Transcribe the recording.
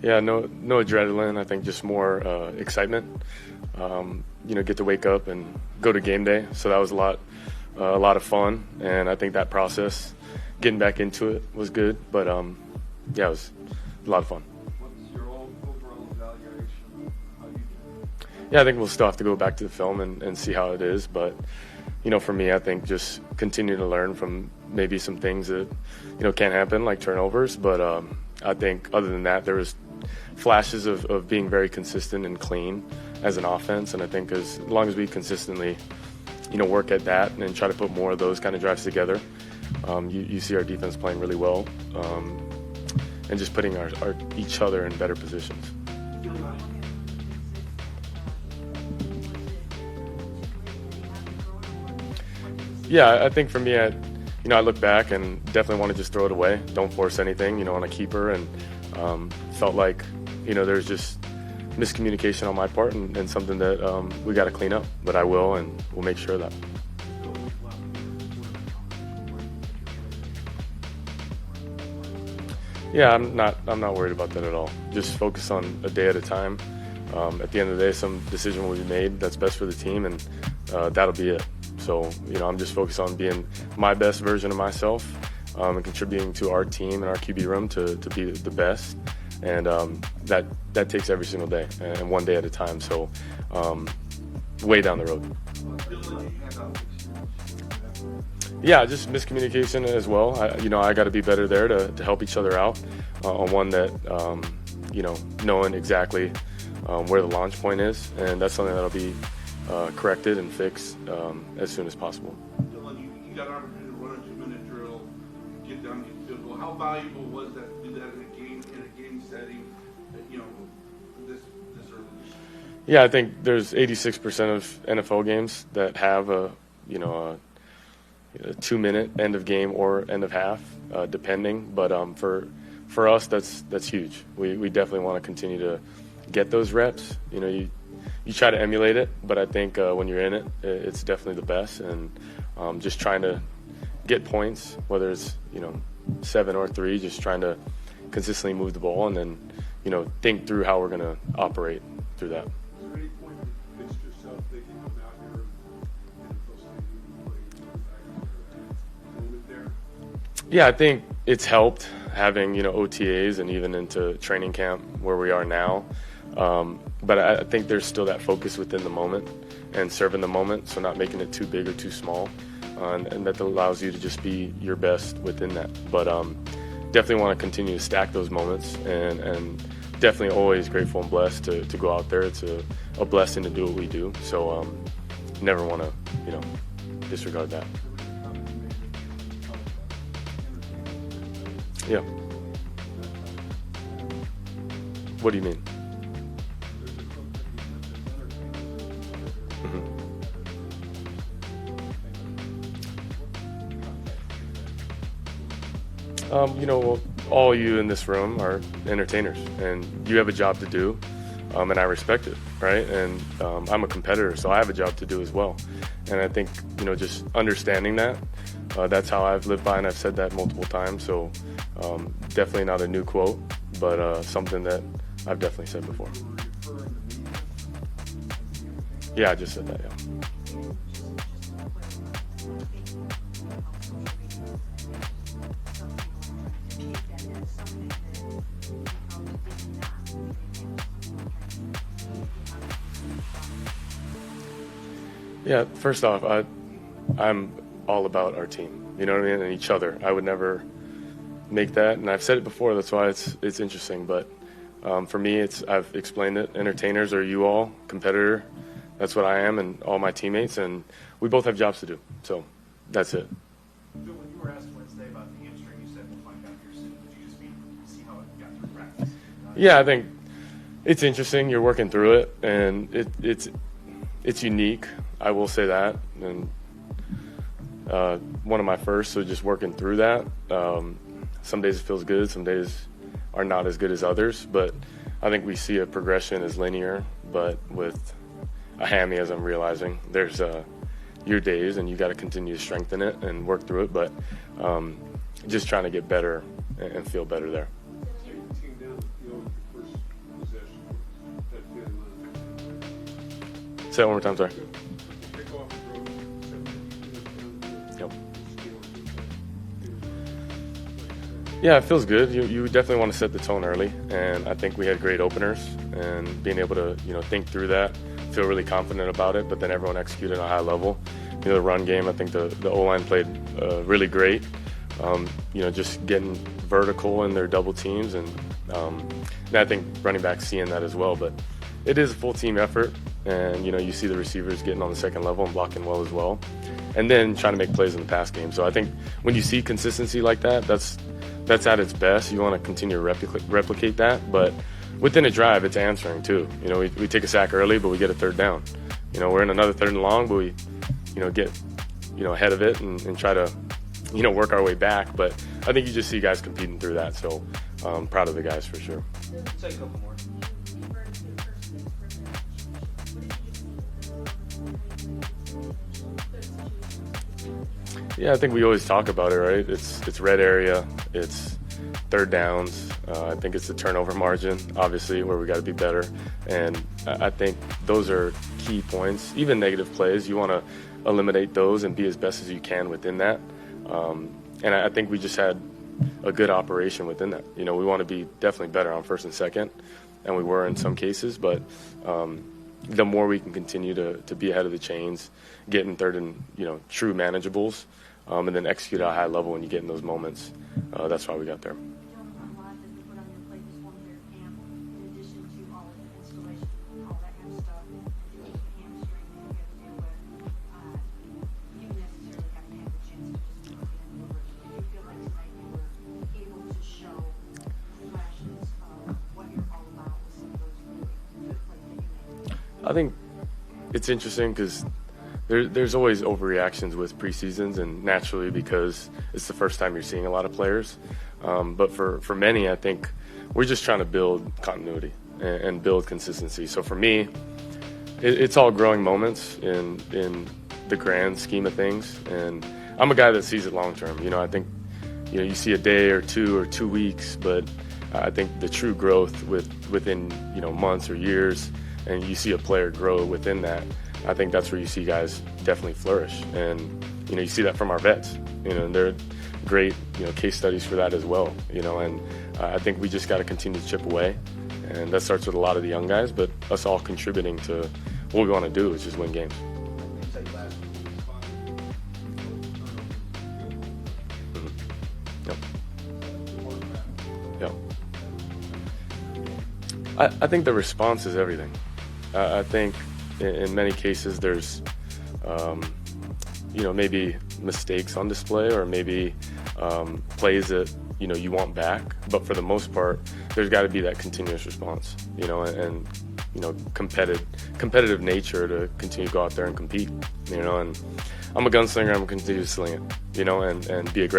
Yeah, no adrenaline. I think just more excitement. Get to wake up and go to game day. So that was a lot of fun, and I think that process, getting back into it, was good. But it was a lot of fun. What's your overall evaluation of how you did? Yeah, I think we'll still have to go back to the film and see how it is. But for me, I think just continue to learn from maybe some things that can't happen, like turnovers. But I think other than that, there was flashes of being very consistent and clean as an offense. And I think as long as we consistently work at that and try to put more of those kind of drives together, you see our defense playing really well, and just putting each other in better positions. Yeah, I think for me, I look back and definitely want to just throw it away. Don't force anything, on a keeper, and felt like, there's just miscommunication on my part and something that we got to clean up. But I will, and we'll make sure of that. Yeah, I'm not worried about that at all. Just focus on a day at a time. At the end of the day, some decision will be made that's best for the team, and that'll be it. So, I'm just focused on being my best version of myself, and contributing to our team and our QB room to be the best. And that takes every single day and one day at a time. So, way down the road. Yeah, just miscommunication as well. I got to be better there to help each other out on one that, knowing exactly where the launch point is. And that's something that'll be corrected and fixed as soon as possible. Dillon, you got an opportunity to run a 2-minute drill, get down, get field goal. How valuable was that to do that in a game setting, this early? Yeah, I think there's 86% of NFL games that have a 2-minute end of game or end of half, depending. But for us, that's huge. We definitely want to continue to get those reps. You try to emulate it, but I think when you're in it, it's definitely the best. And just trying to get points, whether it's 7 or 3, just trying to consistently move the ball and then think through how we're going to operate through that. Is there any point you fixed yourself thinking come out here and feel something there? Yeah, I think it's helped having OTAs and even into training camp where we are now. But I think there's still that focus within the moment and serving the moment, so not making it too big or too small, and that allows you to just be your best within that. But definitely want to continue to stack those moments, and definitely always grateful and blessed to go out there. It's a blessing to do what we do, so never want to disregard that. Yeah. What do you mean? All you in this room are entertainers, and you have a job to do, and I respect it, right? And I'm a competitor, so I have a job to do as well. And I think, just understanding that, that's how I've lived by, and I've said that multiple times. So definitely not a new quote, but something that I've definitely said before. Yeah, I just said that, yeah. Yeah, first off, I'm all about our team, you know what I mean, and each other. I would never make that, and I've said it before, that's why it's interesting. But for me, I've explained it. Entertainers are you all, competitor, that's what I am, and all my teammates, and we both have jobs to do, so that's it. When you were asked Wednesday about the hamstring, you said we'll find out here soon. Did you just mean see how it got through practice? Yeah, I think it's interesting. You're working through it, and it's unique. I will say that, and one of my first, so just working through that. Some days it feels good, some days are not as good as others, but I think we see a progression as linear, but with a hammy, as I'm realizing, there's your days, and you got to continue to strengthen it and work through it, but just trying to get better and feel better there. So you came down the field your first Say that one more time, sorry. Yep. Yeah, it feels good. You definitely want to set the tone early, and I think we had great openers, and being able to think through that, feel really confident about it, but then everyone executed at a high level. The run game, I think the O-line played really great. Just getting vertical in their double teams, and I think running backs seeing that as well. But it is a full team effort, and you see the receivers getting on the second level and blocking well as well, and then trying to make plays in the pass game. So I think when you see consistency like that, that's at its best. You want to continue to replicate that, but within a drive, it's answering too. We take a sack early, but we get a third down. We're in another third and long, but we get ahead of it and try to work our way back. But I think you just see guys competing through that. So proud of the guys for sure. Take a couple more. Yeah, I think we always talk about it, right? It's red area, it's third downs. I think it's the turnover margin, obviously, where we got to be better. And I think those are key points. Even negative plays, you want to eliminate those and be as best as you can within that. And I think we just had a good operation within that. We want to be definitely better on first and second, and we were in some cases. But the more we can continue to be ahead of the chains, get in third and true manageables, and then execute at a high level when you get in those moments. That's why we got there. I think it's interesting because there's always overreactions with preseasons, and naturally because it's the first time you're seeing a lot of players. But for many, I think we're just trying to build continuity and build consistency. So for me, it's all growing moments in the grand scheme of things. And I'm a guy that sees it long term. I think you see a day or 2 weeks, but I think the true growth within months or years, and you see a player grow within that, I think that's where you see guys definitely flourish. And you see that from our vets, and they're great case studies for that as well. And I think we just got to continue to chip away, and that starts with a lot of the young guys, but us all contributing to what we want to do, which is win games. Yep. Yep. I think the response is everything. I think in many cases there's, maybe mistakes on display, or maybe plays that you want back. But for the most part, there's got to be that continuous response, and competitive nature to continue to go out there and compete. And I'm a gunslinger. I'm going to continue to sling it, and be aggressive.